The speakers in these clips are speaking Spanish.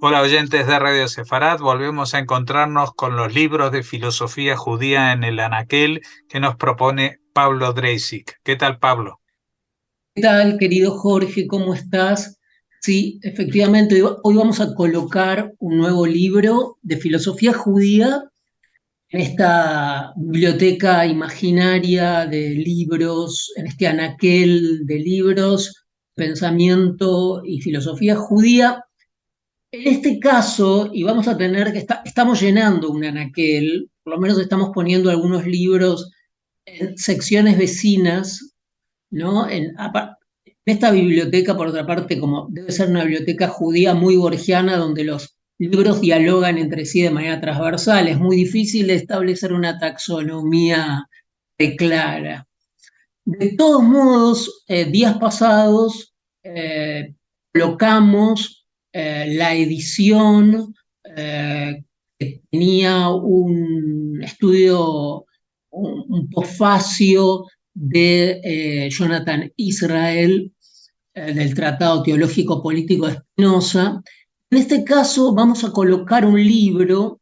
Hola oyentes de Radio Sefarad, volvemos a encontrarnos con los libros de filosofía judía en el Anaquel que nos propone Pablo Dreisig. ¿Qué tal, Pablo? ¿Qué tal, querido Jorge? ¿Cómo estás? Sí, efectivamente, hoy vamos a colocar un nuevo libro de filosofía judía en esta biblioteca imaginaria de libros, en este anaquel de libros, pensamiento y filosofía judía. En este caso, y vamos a tener que estamos llenando un anaquel, por lo menos estamos poniendo algunos libros en secciones vecinas, ¿no? En esta biblioteca, por otra parte, como debe ser una biblioteca judía muy borgiana, donde los libros dialogan entre sí de manera transversal, es muy difícil establecer una taxonomía clara. De todos modos, días pasados colocamos la edición que tenía un estudio, un posfacio de Jonathan Israel, del Tratado Teológico Político de Spinoza. En este caso vamos a colocar un libro.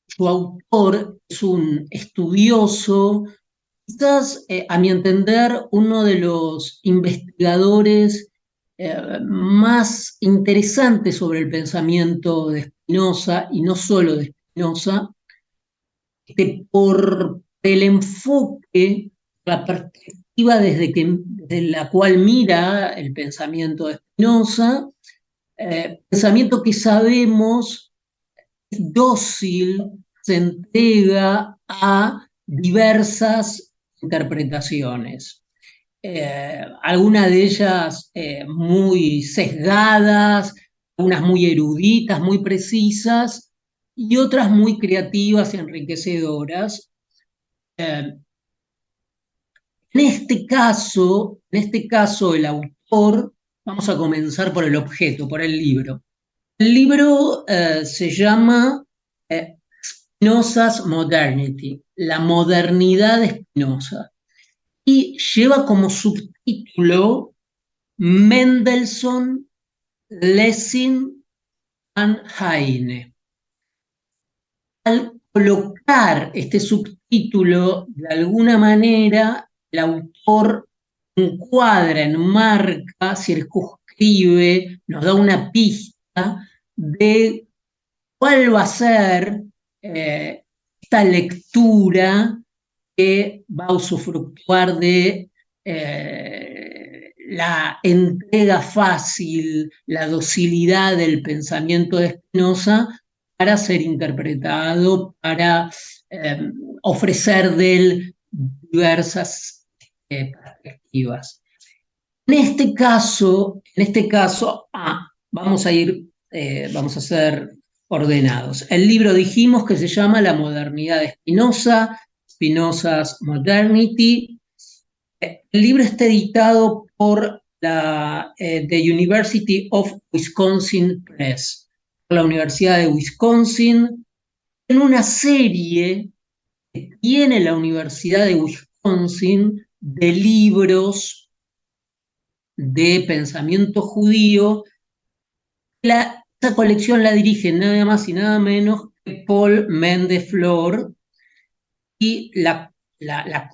Su autor es un estudioso, quizás, a mi entender, uno de los investigadores más interesantes sobre el pensamiento de Spinoza, y no solo de Spinoza, por el enfoque, la perspectiva desde la cual mira el pensamiento de Spinoza, pensamiento que sabemos es dócil, se entrega a diversas interpretaciones. Algunas de ellas muy sesgadas, algunas muy eruditas, muy precisas, y otras muy creativas y enriquecedoras. Eh, en este caso, el autor, vamos a comenzar por el objeto, por el libro. El libro se llama Spinoza's Modernity, la modernidad de Spinoza, y lleva como subtítulo Mendelssohn, Lessing and Heine. Al colocar este subtítulo, de alguna manera, el autor encuadra, enmarca, circunscribe, nos da una pista de cuál va a ser esta lectura que va a usufructuar de la entrega fácil, la docilidad del pensamiento de Spinoza para ser interpretado, para eh, ofrecer de él diversas perspectivas. En este caso, vamos a ser ordenados. El libro dijimos que se llama La modernidad de Spinoza, Spinoza's Modernity. El libro está editado por The University of Wisconsin Press, por la Universidad de Wisconsin, en una serie que tiene la Universidad de Wisconsin de libros de pensamiento judío. Esa colección la dirige nada más y nada menos que Paul Mendeflor, y la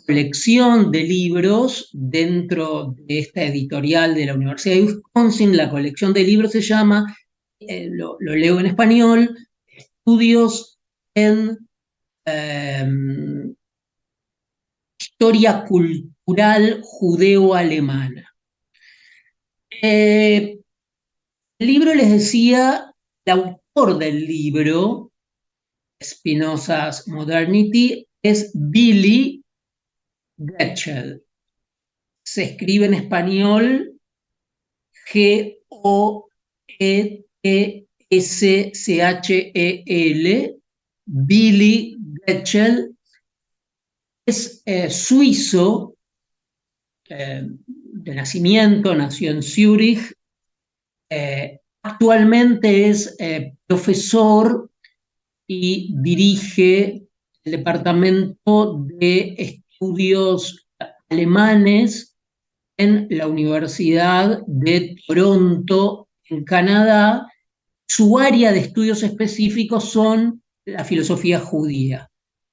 colección de libros dentro de esta editorial de la Universidad de Wisconsin, la colección de libros se llama, lo leo en español, Estudios en eh, Historia Cultural Judeo-Alemana. El libro, les decía, el autor del libro, Spinoza's Modernity, es Billy Getchell. Se escribe en español Goetschel. Billy Getchell es suizo, de nacimiento, nació en Zúrich. Actualmente es profesor y dirige el Departamento de Estudios Alemanes en la Universidad de Toronto, en Canadá, su área de estudios específicos son la filosofía judía,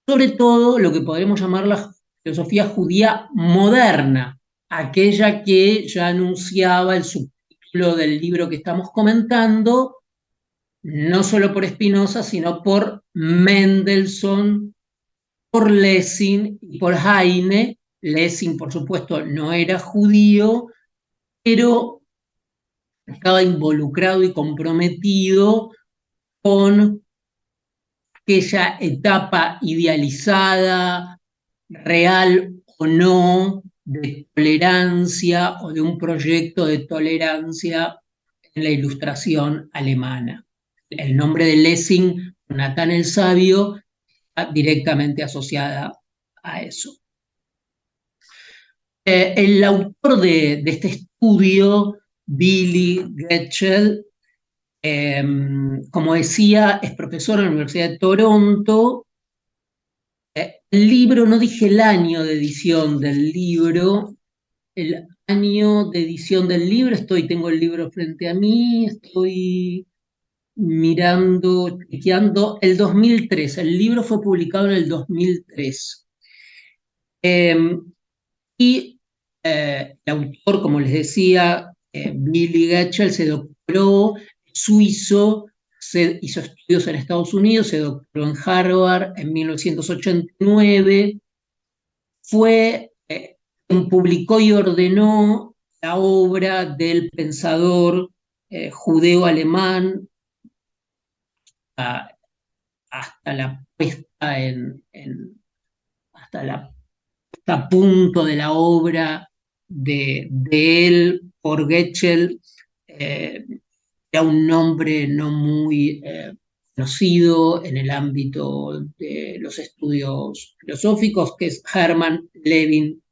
sobre todo lo que podremos llamar la filosofía judía moderna, aquella que ya anunciaba el subtítulo del libro que estamos comentando, no solo por Spinoza, sino por Mendelssohn, por Lessing y por Heine. Lessing, por supuesto, no era judío, pero estaba involucrado y comprometido con aquella etapa idealizada, real o no, de tolerancia o de un proyecto de tolerancia en la Ilustración alemana. El nombre de Lessing, Natán el Sabio, está directamente asociada a eso. El autor de este estudio, Billy Getchell, como decía, es profesor en la Universidad de Toronto. El libro, no dije el año de edición del libro, el año de edición del libro, tengo el libro frente a mí, estoy mirando, chequeando, el 2003, el libro fue publicado en el 2003. Y el autor, como les decía, Billy Getchell, se doctoró suizo, se hizo estudios en Estados Unidos, se doctoró en Harvard en 1989, fue quien publicó y ordenó la obra del pensador judeo-alemán hasta la puesta hasta la puesta a punto de la obra de él por Getchell. Era un nombre no muy conocido en el ámbito de los estudios filosóficos, que es Hermann Levin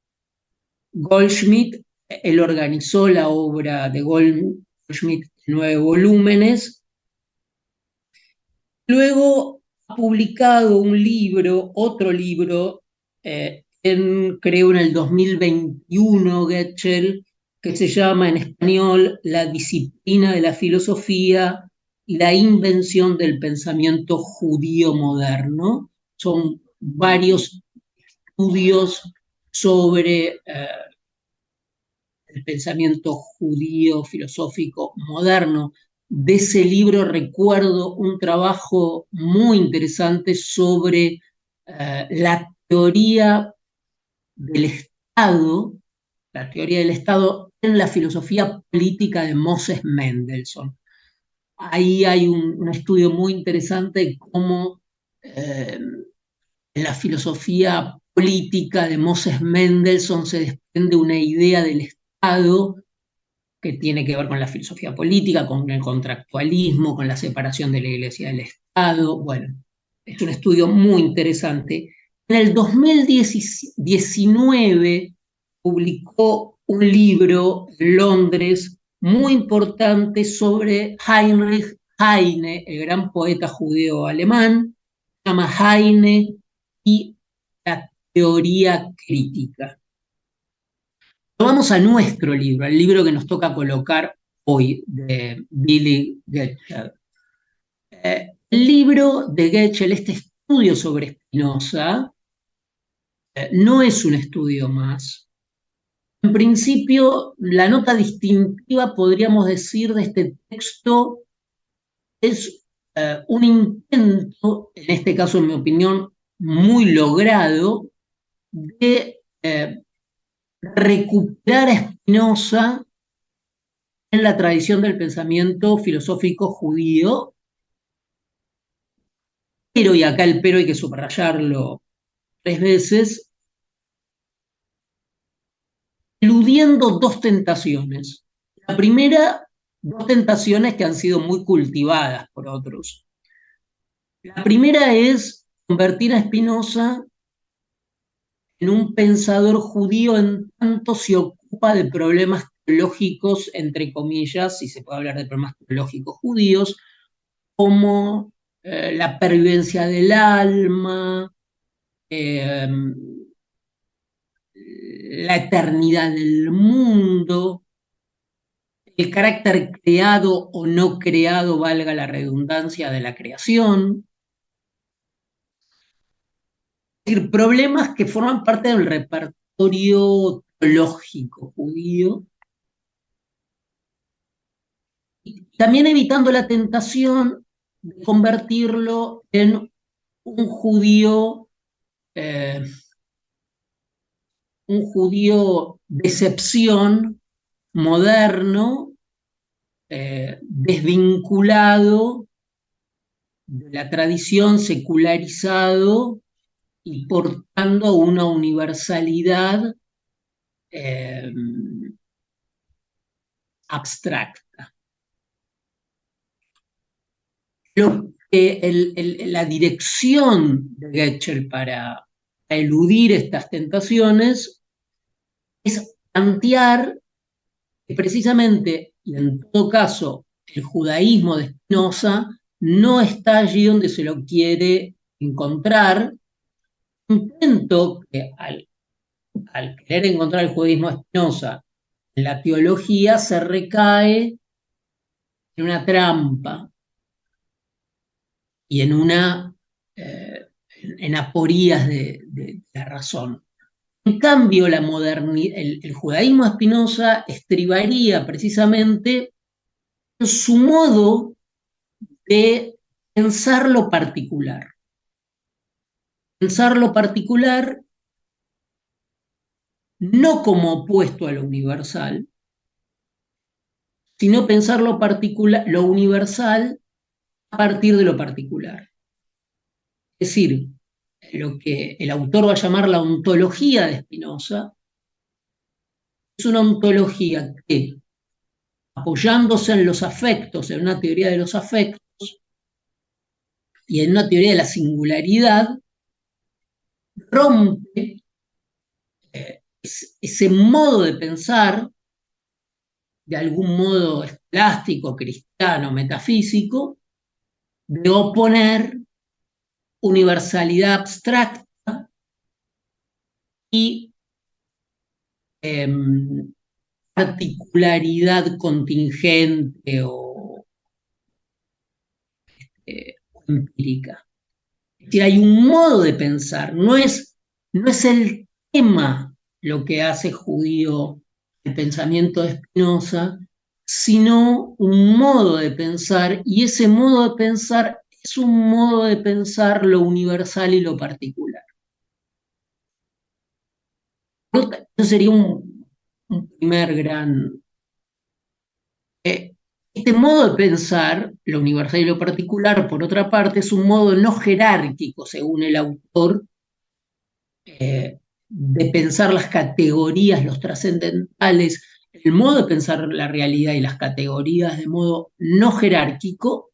Goldschmidt. Él organizó la obra de Goldschmidt en 9 volúmenes. Luego ha publicado un libro, otro libro, creo en el 2021, Getchell, que se llama en español La disciplina de la filosofía y la invención del pensamiento judío moderno. Son varios estudios sobre el pensamiento judío filosófico moderno. De ese libro recuerdo un trabajo muy interesante sobre la teoría del Estado, en la filosofía política de Moses Mendelssohn. Ahí hay un estudio muy interesante de cómo en la filosofía política de Moses Mendelssohn se desprende una idea del Estado que tiene que ver con la filosofía política, con el contractualismo, con la separación de la Iglesia del Estado. Bueno, es un estudio muy interesante. En el 2019 publicó un libro en Londres muy importante sobre Heinrich Heine, el gran poeta judeo alemán. Se llama Heine y la teoría crítica. Vamos a nuestro libro, al libro que nos toca colocar hoy, de Billy Getchell. El libro de Getchell, este estudio sobre Spinoza, no es un estudio más. En principio, la nota distintiva, podríamos decir, de este texto es un intento, en este caso, en mi opinión, muy logrado, de recuperar a Spinoza en la tradición del pensamiento filosófico judío, pero, y acá el pero hay que subrayarlo 3 veces, eludiendo 2 tentaciones. La primera, 2 tentaciones que han sido muy cultivadas por otros. La primera es convertir a Spinoza en un pensador judío en tanto se ocupa de problemas teológicos, entre comillas, si se puede hablar de problemas teológicos judíos, como la pervivencia del alma, la eternidad del mundo, el carácter creado o no creado, valga la redundancia, de la creación. Es decir, problemas que forman parte del repertorio teológico judío. Y también evitando la tentación de convertirlo en un judío, eh, de excepción, moderno, desvinculado de la tradición, secularizado y portando una universalidad eh, abstracta. Lo que la dirección de Getchell para eludir estas tentaciones es plantear que precisamente, y en todo caso, el judaísmo de Spinoza no está allí donde se lo quiere encontrar. Intento que al querer encontrar el judaísmo de Spinoza en la teología se recae en una trampa y en aporías de la razón. En cambio, el judaísmo de Spinoza estribaría precisamente en su modo de pensar lo particular. Pensar lo particular no como opuesto a lo universal, sino pensar lo universal a partir de lo particular. Es decir, lo que el autor va a llamar la ontología de Spinoza es una ontología que, apoyándose en los afectos, en una teoría de los afectos y en una teoría de la singularidad, rompe ese modo de pensar, de algún modo plástico, cristiano, metafísico, de oponer universalidad abstracta y particularidad contingente o empírica. Es decir, hay un modo de pensar, no es el tema lo que hace judío el pensamiento de Spinoza, sino un modo de pensar, y ese modo de pensar es un modo de pensar lo universal y lo particular. Eso sería un primer gran... Este modo de pensar, lo universal y lo particular, por otra parte, es un modo no jerárquico, según el autor, de pensar las categorías, los trascendentales, el modo de pensar la realidad y las categorías de modo no jerárquico,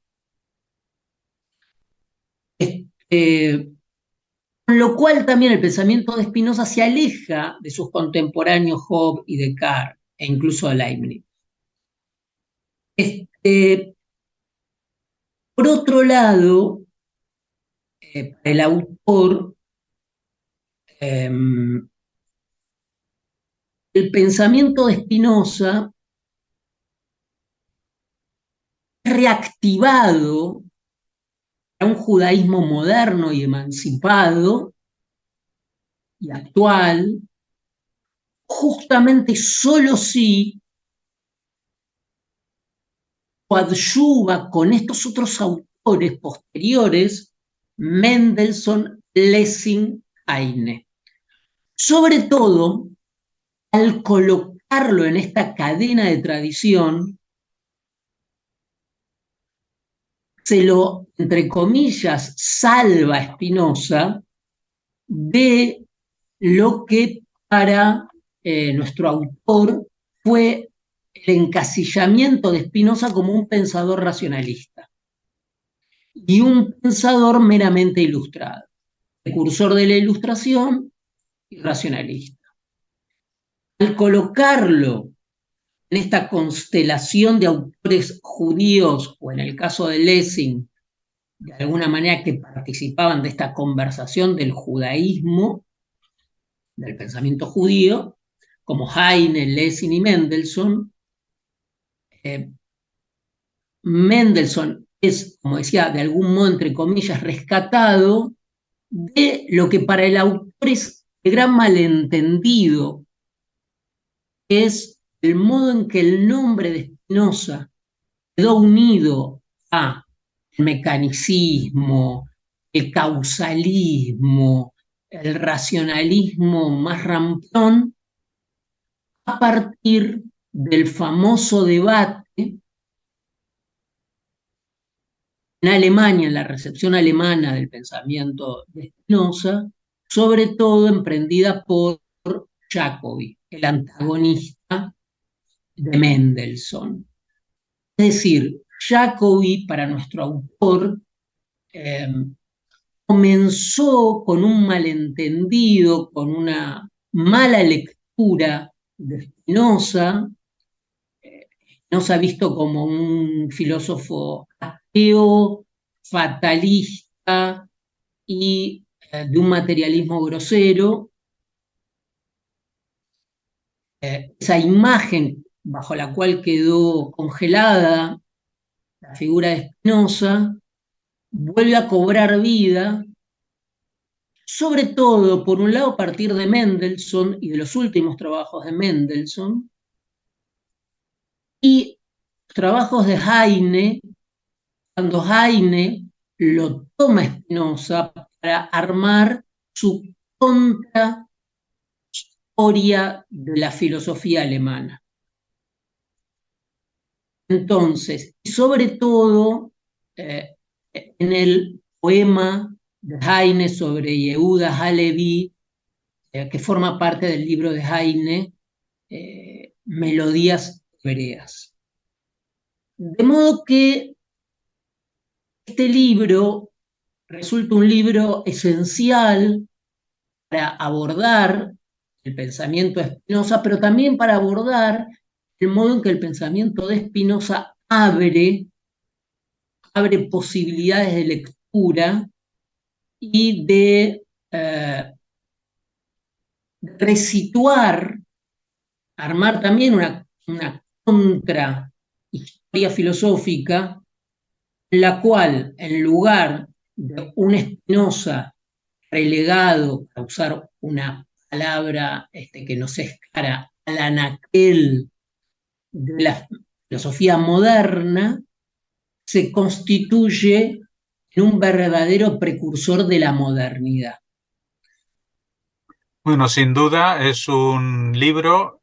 con lo cual también el pensamiento de Spinoza se aleja de sus contemporáneos Hobbes y Descartes, e incluso de Leibniz. Por otro lado, el autor, el pensamiento de Spinoza es reactivado a un judaísmo moderno y emancipado y actual, justamente solo si coadyuva con estos otros autores posteriores, Mendelssohn, Lessing, Heine. Sobre todo, al colocarlo en esta cadena de tradición, se lo, entre comillas, salva a Spinoza de lo que para nuestro autor fue el encasillamiento de Spinoza como un pensador racionalista y un pensador meramente ilustrado, precursor de la ilustración y racionalista. Al colocarlo en esta constelación de autores judíos, o en el caso de Lessing, de alguna manera que participaban de esta conversación del judaísmo, del pensamiento judío, como Heine, Lessing y Mendelssohn, Mendelssohn es, como decía, de algún modo, entre comillas, rescatado de lo que para el autor es el gran malentendido, que es el modo en que el nombre de Spinoza quedó unido a el mecanicismo, el causalismo, el racionalismo más ramplón, a partir del famoso debate en Alemania, en la recepción alemana del pensamiento de Spinoza, sobre todo emprendida por Jacobi, el antagonista de Mendelssohn. Es decir, Jacobi, para nuestro autor, eh, comenzó con un malentendido, con una mala lectura de Spinoza. Spinoza visto como un filósofo ateo, fatalista y de un materialismo grosero. Esa imagen bajo la cual quedó congelada la figura de Spinoza vuelve a cobrar vida, sobre todo, por un lado, a partir de Mendelssohn y de los últimos trabajos de Mendelssohn, y los trabajos de Heine, cuando Heine lo toma Spinoza para armar su contrahistoria de la filosofía alemana. Entonces, y sobre todo, en el poema de Heine sobre Yehuda Halevi, que forma parte del libro de Heine, Melodías hebreas. De modo que este libro resulta un libro esencial para abordar el pensamiento de Spinoza, pero también para abordar el modo en que el pensamiento de Spinoza abre posibilidades de lectura y de resituar, armar también una contrahistoria filosófica, en la cual, en lugar de un Spinoza relegado, para usar una palabra que nos es cara, al anaquel de la filosofía moderna, se constituye en un verdadero precursor de la modernidad. Bueno, sin duda es un libro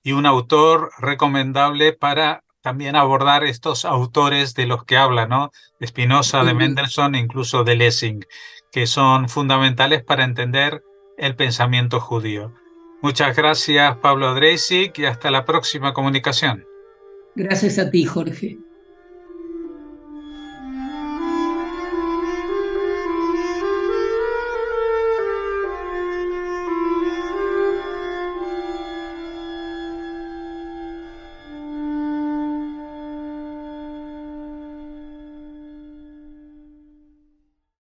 y un autor recomendable para también abordar estos autores de los que habla, ¿no? De Spinoza, de Mendelssohn e incluso de Lessing, que son fundamentales para entender el pensamiento judío. Muchas gracias, Pablo Dreisig, y hasta la próxima comunicación. Gracias a ti, Jorge.